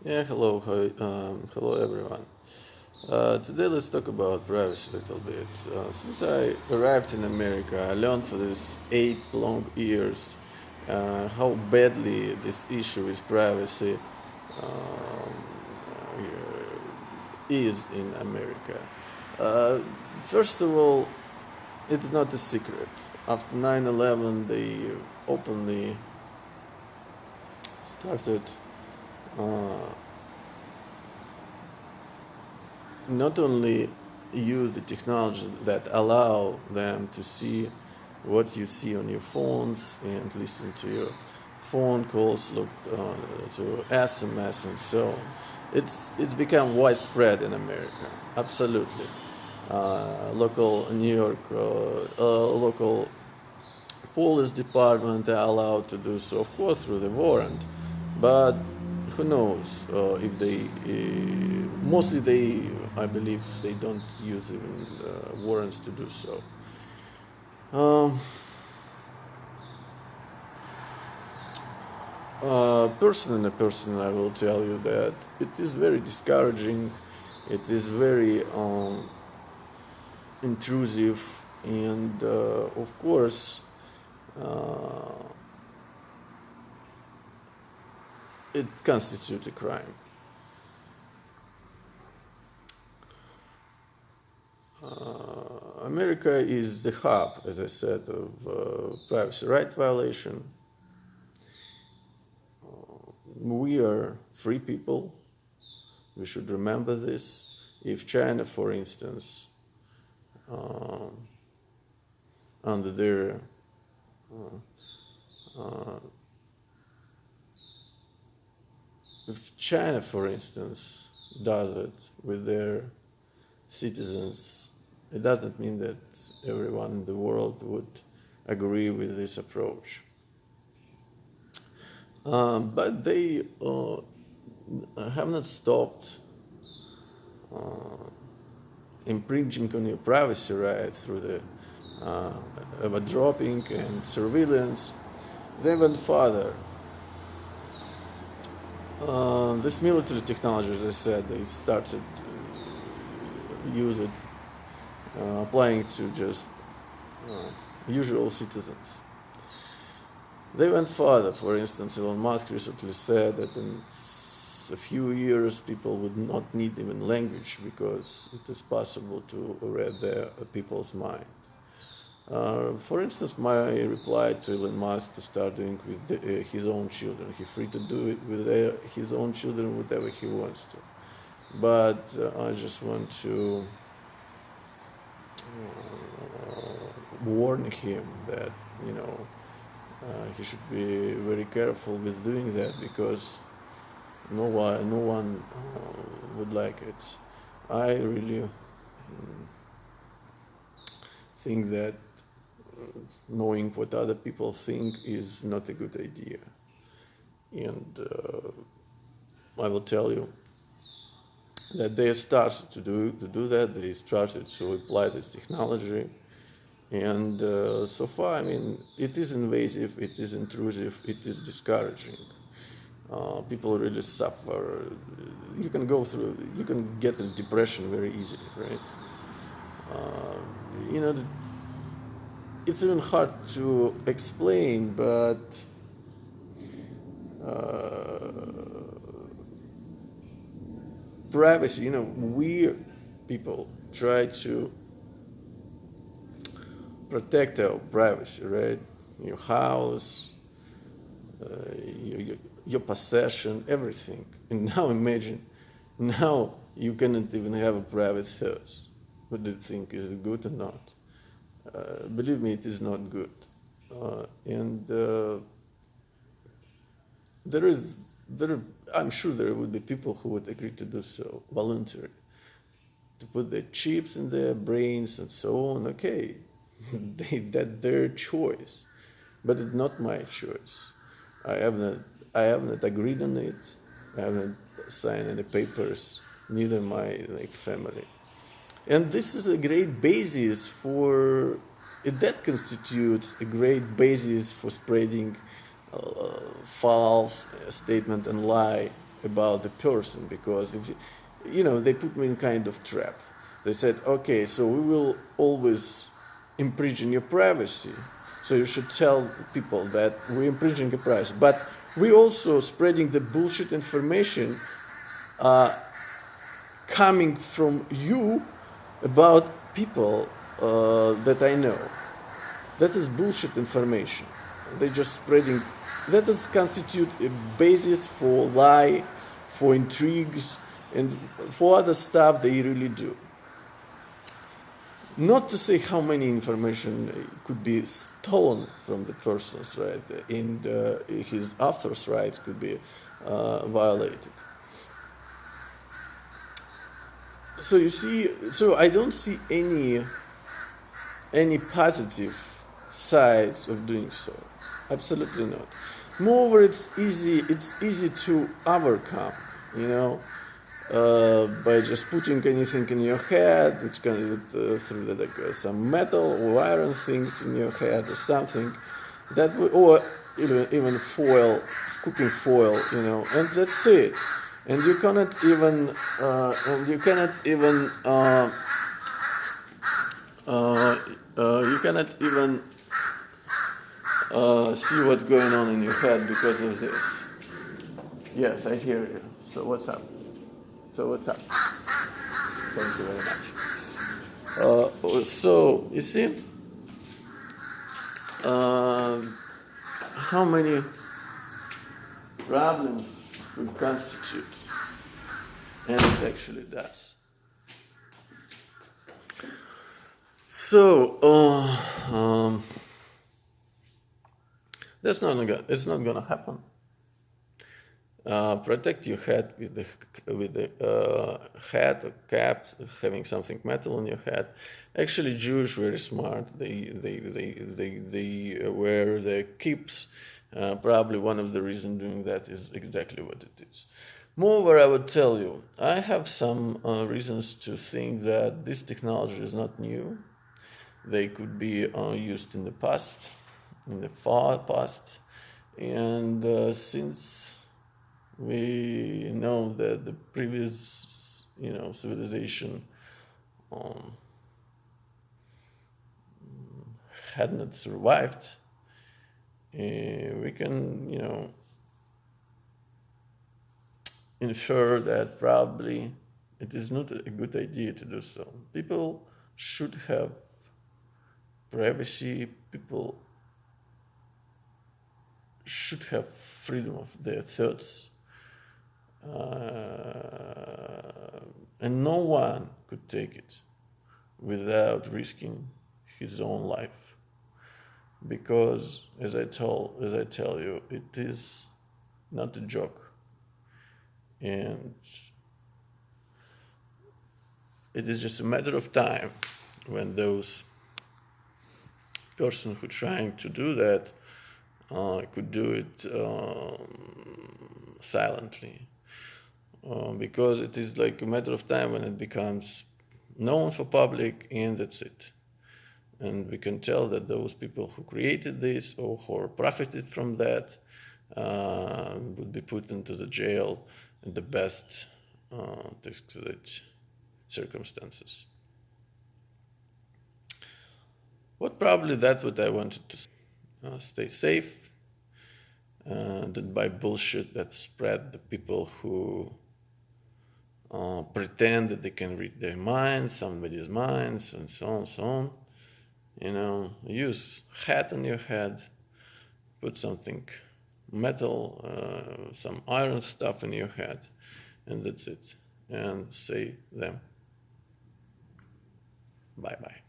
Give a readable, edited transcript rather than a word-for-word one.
Yeah, hello, hi, hello everyone. Today let's talk about privacy a little bit. Since I arrived in America, I learned for these 8 long years how badly this issue with privacy um, is in America. Uh, First of all, it's not a secret. After 9/11, they openly started uh, not only use the technology that allow them to see what you see on your phones and listen to your phone calls, look to SMS and so on. It's become widespread in America. Absolutely, local New York, local police department are allowed to do so, of course, through the warrant. But who knows if they? Mostly, I believe, they don't use even warrants to do so. Um, personally, I will tell you that it is very discouraging. It is very intrusive, and of course, uh, it constitutes a crime. America is the hub, as I said, of privacy right violation. We are free people. We should remember this. If China, for instance, um, under their if China, for instance, does it with their citizens, it doesn't mean that everyone in the world would agree with this approach. But they have not stopped impinging on your privacy right through the dropping and surveillance. They went further. This military technology, as I said, they started use it, applying to just usual citizens. They went further. For instance, Elon Musk recently said that in a few years people would not need even language because it is possible to read their people's mind. For instance, my reply to Elon Musk to start doing with his own children. He's free to do it with his own children, whatever he wants to. But I just want to warn him that he should be very careful with doing that because no one would like it. I really think that knowing what other people think is not a good idea. And I will tell you that they started to do that. They started to apply this technology, and so far, I mean, it is invasive, it is intrusive, it is discouraging. People really suffer. You can get a depression very easily, right? Uh, you know, it's even hard to explain, but privacy, we people try to protect our privacy, right? Your house, your possession, everything. And now imagine, now you cannot even have a private thoughts. What do you think? Is it good or not? Believe me, it is not good. And there is there. I'm sure there would be people who would agree to do so voluntarily, to put their chips in their brains and so on. Okay, that's their choice, but it's not my choice. I haven't agreed on it. I haven't signed any papers. Neither my family. And this is a great basis for that constitutes a great basis for spreading false statement and lie about the person, because if they put me in kind of trap. They said, okay, so we will always impinging your privacy, so you should tell people that we're impinging your privacy, but we also spreading the bullshit information coming from you about people that I know. That is bullshit information. They just spreading. That is constitute a basis for lie, for intrigues, and for other stuff they really do. Not to say how many information could be stolen from the person's right, and his author's rights could be violated. So you see, I don't see any positive sides of doing so. Absolutely not. Moreover, it's easy to overcome, by just putting anything in your head, which can through some metal or iron things in your head or something, or even foil, cooking foil, and that's it. And you cannot even see what's going on in your head because of this. Yes, I hear you. So what's up? Thank you very much. So you see, how many problems would constitute, and it actually does. So it's not gonna happen. Protect your head with the hat or cap, having something metal on your head. Actually, Jewish very smart. They wear their kippahs. Probably one of the reasons doing that is exactly what it is. Moreover, I would tell you, I have some reasons to think that this technology is not new. They could be used in the past, in the far past, and since we know that the previous, civilization had not survived, we can, infer that probably it is not a good idea to do so. People should have privacy. People should have freedom of their thoughts. And no one could take it without risking his own life, because as I tell you, it is not a joke, and it is just a matter of time when those person who trying to do that could do it silently. Because it is like a matter of time when it becomes known for public, and that's it. And we can tell that those people who created this or who profited from that would be put into the jail in the best circumstances. What I wanted to stay safe, don't buy bullshit that spread the people who pretend that they can read their minds, somebody's minds, and so on. Use hat on your head, put something metal, some iron stuff in your head, and that's it. And say them bye-bye.